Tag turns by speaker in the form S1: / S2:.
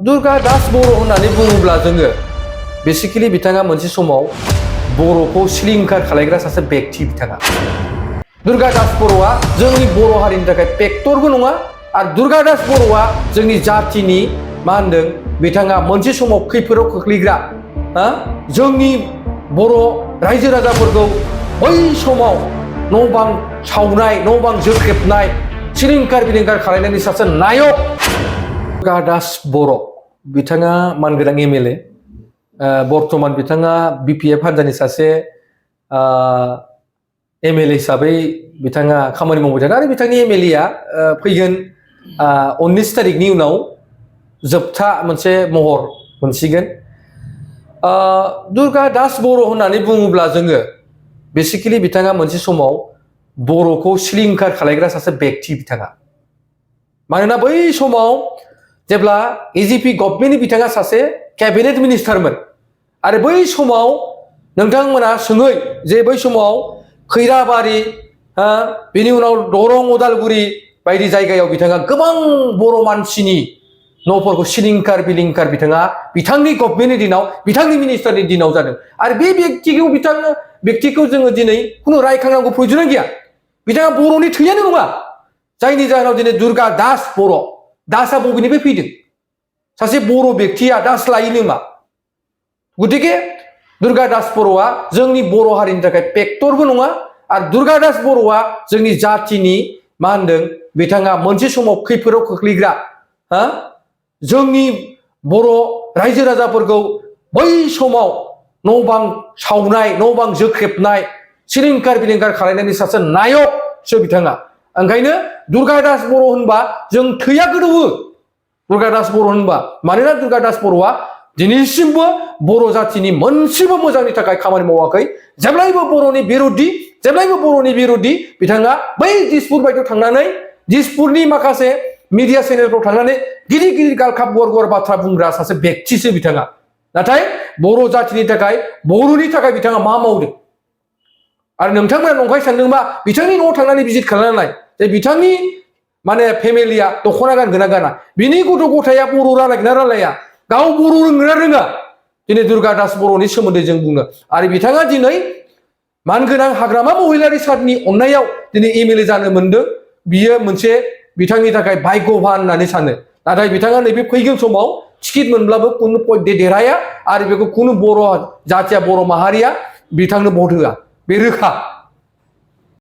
S1: दुर्गा दास बर' होननानै बुङोब्ला जोङो बेसिकेलि बिथाङा मोनसे समाव बर'खौ सिलिंखार खालायग्रा सासे व्यक्ति बिथाङा दुर्गा दास बर'आ जोंनि बर' हारिनि थाखाय पेक्टरबो नङा आरो दुर्गा दास बर'आ जोंनि जातिनि मा होनदों बिथाङा मोनसे समाव खैफोदाव खोख्लैग्रा जोंनि बर' रायजो राजाफोरखौ बै समाव न' बां सावनाय न' बां जोख्रेबनाय सिलिंखार बिलिंखार खालायनायनि सासे नायक दुर्गा दास बर' बिथाङा मानगोनां एमएलए बर्तमान बिथाङा बिपिएफ हान्जानि सासे एमएलए हिसाबै बिथाङा खामानि मावबाय थादों आरो बिथांनि एमएलएआ फैगोन 19 तारिखनि उनाव जोबथा मोनसे महर मोनसिगोन दुर्गा दास बर' होननानै बुङोब्ला जोङो बेसिकेलि बिथाङा मोनसे समाव बर'खौ सिलिंखार खालायग्रा सासे व्यक्ति बिथाङा मानोना बै समाव जेब्ला एजिपि गभर्नमेन्टनि बिथाङा सासे कैबिनेट मिनिस्टारमोन आरो बै समाव नोंथांमोना सोङै जे बै समाव खैराबारि बेनि उनाव दरं उदालगुरि बायदि जायगायाव बिथाङा गोबां बर' मानसिनि न'फोरखौ सिलिंखार बिलिंखार बिथाङा बिथांनि गभर्नमेन्टनि दिनाव बिथांनि मिनिस्टारनि दिनाव जादों आरो बे व्यक्तिखौ जोङो दिनै खुनु रायखांनांगौ प्रयोजन गैया बिथाङा बर'नि थैयानो नङा जायनि जाहोनाव दिनै दुर्गा दास बर' दासआ बबेनिफ्राय फैदों सासे बर' व्यक्तिया दास लायोनो मा गतिके दुर्गा दास बर'आ जोंनि बर' हारिनि थाखाय पेक्टरबो नङा आरो दुर्गा दास बर'आ जोंनि जातिनि मा होनदों बिथाङा मोनसे समाव खैफोदाव खोख्लैग्रा जोंनि बर' रायजो राजाफोरखौ बै समाव न' बां सावनाय न' बां जोख्रेबनाय सिलिंखार बिलिंखार खालायनायनि सासे नायकसो बिथाङा ओंखायनो दुर्गा दास बर' होनबा जों थैया गोदौवो दुर्गा दास बर' होनबा मानोना दुर्गा दास बर'आ दिनैसिमबो बर' जातिनि मोनसेबो मोजांनि थाखाय खामानि मावाखै जेब्लायबो बर'नि बिरोधि बिथाङा बै दिसपुर बायदियाव थांनानै दिसपुरनि माखासे मिडिया चेनेलफ्राव थांनानै गिदिर गिदिर गालखाब गुवार बाथ्रा बुंग्रा सासे व्यक्तिसो बिथाङा नाथाय बर' जातिनि थाखाय बर'नि थाखाय बिथाङा मा मावदों आरो नोंथांमोना नंखाय सानदोंबा बिथांनि न'आव थांनानै भिजिट खालामनाय जे बिथांनि माने फेमिलिया दख'ना गानगोन ना गाना बिनि गथ' गथाया बर' रायलायगोन ना रायलाया गाव बर' रोंगोन ना रोङा दिनै दुर्गा दास बर'नि सोमोन्दै जों बुङो आरो बिथाङा दिनै मानगोनां हाग्रामा महिलारि सारनि अननायाव दिनै एमएलए जानो मोनदों बियो मोनसे बिथांनि थाखाय भाग्यवान होननानै सानो नाथाय बिथाङा नैबे फैगोन समाव टिकेट मोनब्लाबो खुनु पइन्ट देरहाया आरो बेखौ खुनु बर' जातिया बर' माहारिया बिथांनो भट होआ बे रोखा